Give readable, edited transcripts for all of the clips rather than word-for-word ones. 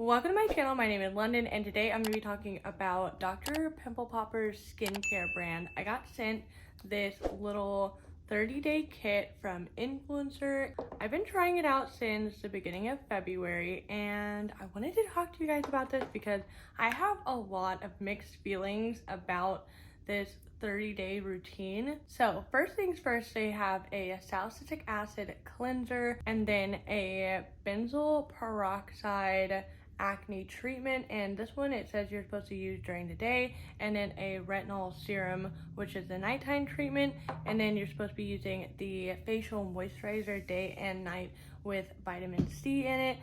Welcome to my channel. My name is London and today I'm going to be talking about Dr. Pimple Poppers skincare brand. I got sent this little 30-day kit from Influencer. I've been trying it out since the beginning of February and I wanted to talk to you guys about this because I have a lot of mixed feelings about this 30-day routine. So first things first, they have a salicylic acid cleanser and then a benzoyl peroxide acne treatment, and this one it says you're supposed to use during the day, and then a retinol serum, which is the nighttime treatment, and then you're supposed to be using the facial moisturizer day and night with vitamin C in it.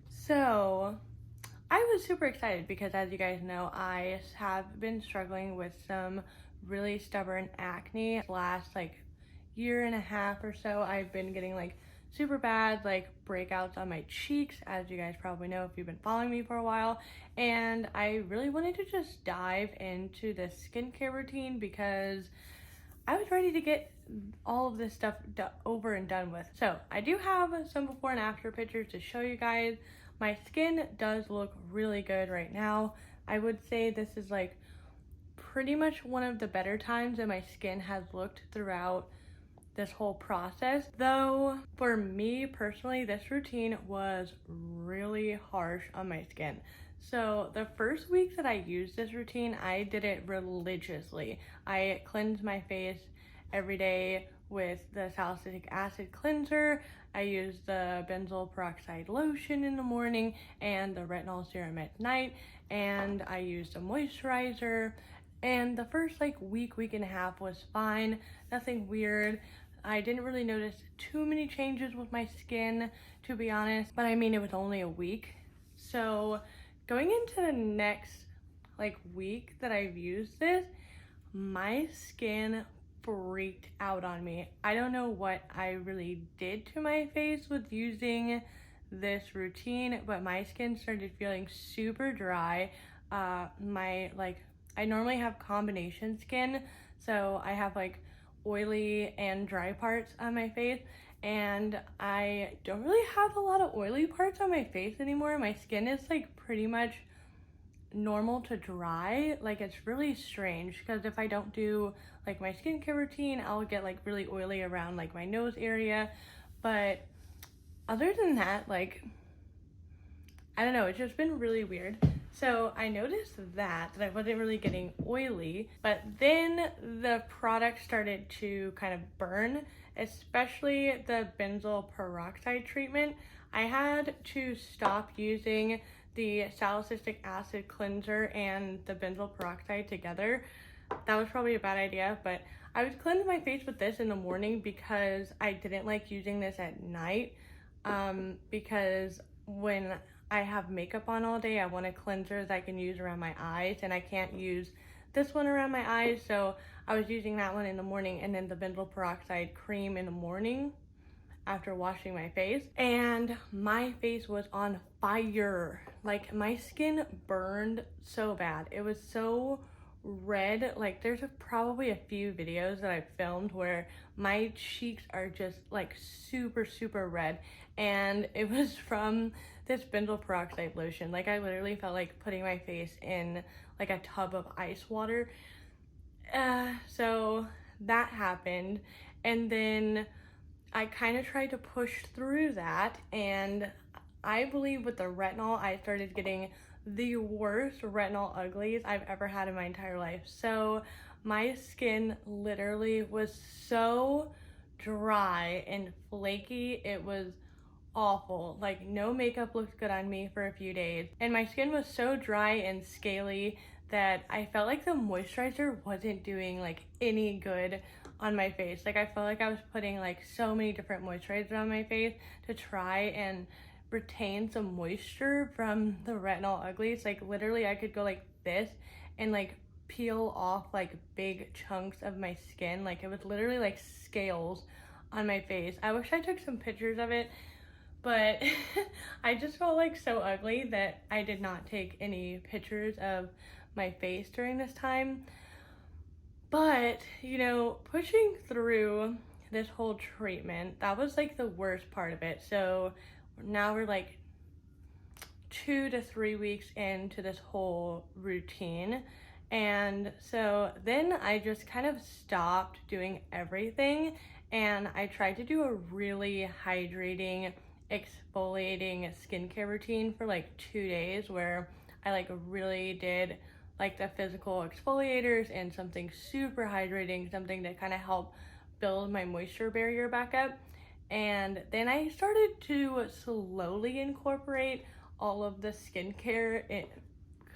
So I was super excited because, as you guys know, I have been struggling with some really stubborn acne last year and a half or so. I've been getting super bad breakouts on my cheeks, as you guys probably know if you've been following me for a while, and I really wanted to just dive into this skincare routine because I was ready to get all of this stuff over and done with. So I do have some before and after pictures to show you guys. My skin does look really good right now. I would say this is pretty much one of the better times that my skin has looked throughout this whole process. Though for me personally, this routine was really harsh on my skin. So the first week that I used this routine, I did it religiously. I cleansed my face every day with the salicylic acid cleanser. I used the benzoyl peroxide lotion in the morning and the retinol serum at night, and I used a moisturizer. And the first week and a half was fine, nothing weird. I didn't really notice too many changes with my skin, to be honest, but I mean, it was only a week. So going into the next week that I've used this, my skin freaked out on me. I don't know what I really did to my face with using this routine, but my skin started feeling super dry. I normally have combination skin, so I have oily and dry parts on my face, and I don't really have a lot of oily parts on my face anymore. My skin is pretty much normal to dry. It's really strange because if I don't do my skincare routine, I'll get really oily around my nose area, but other than that, I don't know, it's just been really weird. So I noticed that I wasn't really getting oily, but then the product started to kind of burn, especially the benzoyl peroxide treatment. I had to stop using the salicylic acid cleanser and the benzoyl peroxide together. That was probably a bad idea, but I would cleanse my face with this in the morning because I didn't like using this at night, because when I have makeup on all day, I want a cleanser that I can use around my eyes, and I can't use this one around my eyes, so I was using that one in the morning and then the benzoyl peroxide cream in the morning after washing my face, and my face was on fire. My skin burned so bad. It was so red. There's probably a few videos that I filmed where my cheeks are just super red, and it was from this benzoyl peroxide lotion. I literally felt like putting my face in a tub of ice water. So that happened, and then I kind of tried to push through that, and I believe with the retinol, I started getting the worst retinol uglies I've ever had in my entire life. So my skin literally was so dry and flaky. It was awful. No makeup looked good on me for a few days, and my skin was so dry and scaly that I felt like the moisturizer wasn't doing any good on my face. I felt like I was putting so many different moisturizers on my face to try and retain some moisture from the retinol uglies. Literally I could go this and peel off big chunks of my skin. It was literally scales on my face. I wish I took some pictures of it, but I just felt so ugly that I did not take any pictures of my face during this time. But you know, pushing through this whole treatment, that was the worst part of it. So now we're 2 to 3 weeks into this whole routine. And so then I just kind of stopped doing everything, and I tried to do a really hydrating, exfoliating skincare routine for like 2 days, where I like really did like the physical exfoliators and something super hydrating, something that kind of helped build my moisture barrier back up. And then I started to slowly incorporate all of the skincare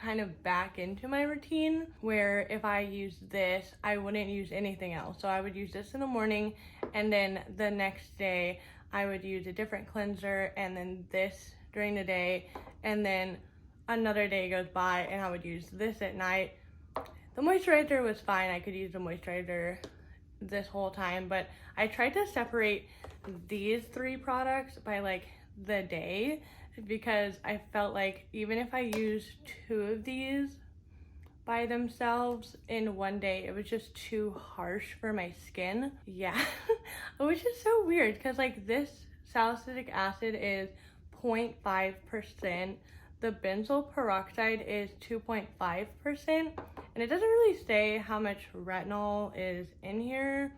kind of back into my routine, where if I use this, I wouldn't use anything else. So I would use this in the morning, and then the next day I would use a different cleanser, and then this during the day, and then another day goes by and I would use this at night. The moisturizer was fine. I could use the moisturizer this whole time, but I tried to separate these 3 products by like the day, because I felt like even if I used 2 of these by themselves in one day, it was just too harsh for my skin. Yeah, which is so weird, because like this salicylic acid is 0.5%. The benzoyl peroxide is 2.5%, and it doesn't really say how much retinol is in here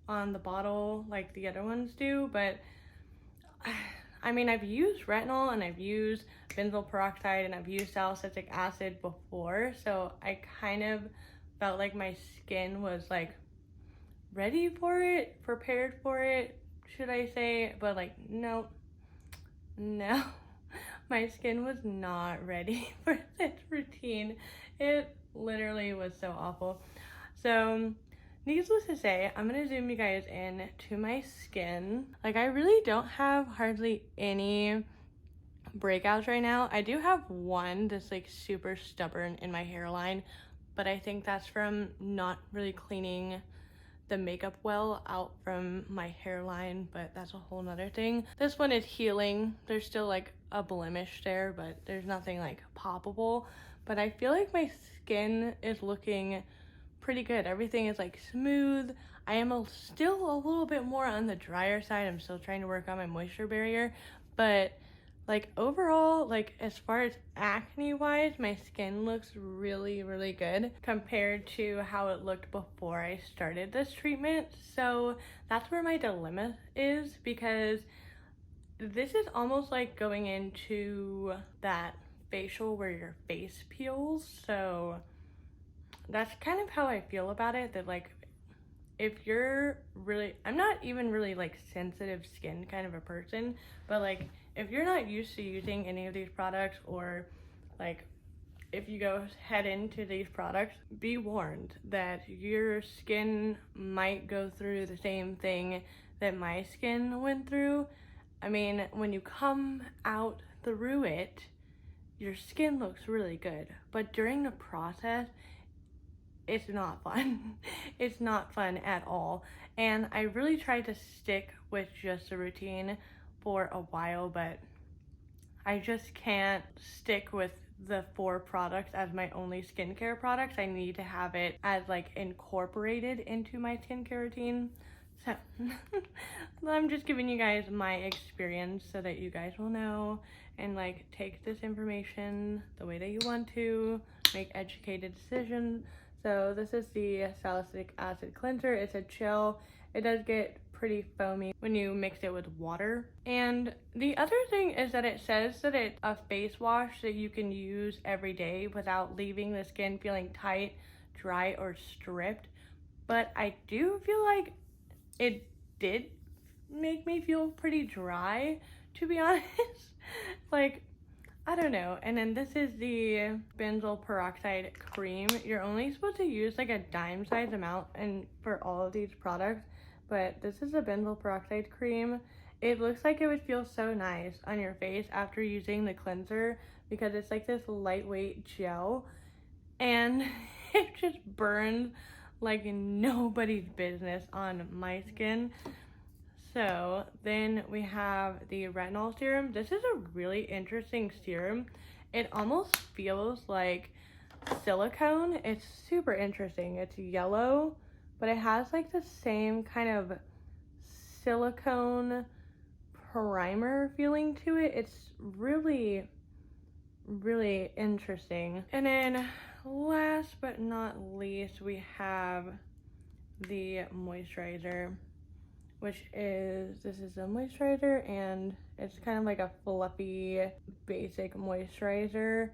on the bottle like the other ones do, but I mean, I've used retinol and I've used benzoyl peroxide and I've used salicylic acid before, so I kind of felt like my skin was like ready for it, prepared for it, should I say, but like no, my skin was not ready for this routine. It literally was so awful. So needless to say, I'm gonna zoom you guys in to my skin. Like, I really don't have hardly any breakouts right now. I do have one that's like super stubborn in my hairline, but I think that's from not really cleaning the makeup well out from my hairline, but that's a whole nother thing. This one is healing. There's still like a blemish there, but there's nothing like poppable. But I feel like my skin is looking pretty good. Everything is like smooth. I am still a little bit more on the drier side. I'm still trying to work on my moisture barrier, but like overall, like as far as acne wise, my skin looks really, really good compared to how it looked before I started this treatment. So that's where my dilemma is, because this is almost like going into that facial where your face peels. So that's kind of how I feel about it, that like if you're really, I'm not even really like sensitive skin kind of a person, but like if you're not used to using any of these products, or like if you go head into these products, be warned that your skin might go through the same thing that my skin went through. I mean, when you come out through it, your skin looks really good, but during the process, it's not fun. It's not fun at all. And I really tried to stick with just a routine for a while, but I just can't stick with the 4 products as my only skincare products. I need to have it as like incorporated into my skincare routine. So I'm just giving you guys my experience so that you guys will know, and like take this information the way that you want to, make educated decisions. So this is the salicylic acid cleanser. It's a gel. It does get pretty foamy when you mix it with water. And the other thing is that it says that it's a face wash that you can use every day without leaving the skin feeling tight, dry, or stripped. But I do feel like it did make me feel pretty dry, to be honest. Like, I don't know. And then this is the benzoyl peroxide cream. You're only supposed to use like a dime size amount and for all of these products, but this is a benzoyl peroxide cream. It looks like it would feel so nice on your face after using the cleanser, because it's like this lightweight gel, and it just burns like nobody's business on my skin. So then we have the retinol serum. This is a really interesting serum. It almost feels like silicone. It's super interesting. It's yellow, but it has like the same kind of silicone primer feeling to it. It's really really interesting. And then last but not least, we have the moisturizer, which is, this is a moisturizer and it's kind of like a fluffy basic moisturizer.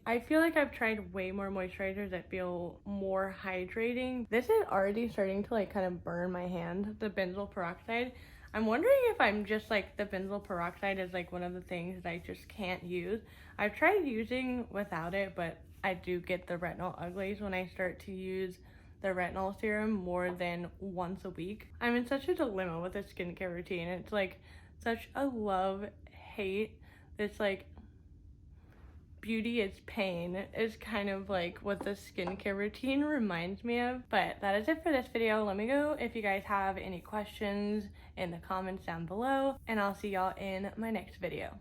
I feel like I've tried way more moisturizers that feel more hydrating. This is already starting to like kind of burn my hand, the benzoyl peroxide. I'm wondering if I'm just like, the benzoyl peroxide is like one of the things that I just can't use. I've tried using without it, but I do get the retinol uglies when I start to use the retinol serum more than once a week. I'm in such a dilemma with a skincare routine. It's like such a love-hate. It's like beauty is pain is kind of like what the skincare routine reminds me of. But that is it for this video. Let me know if you guys have any questions in the comments down below, and I'll see y'all in my next video.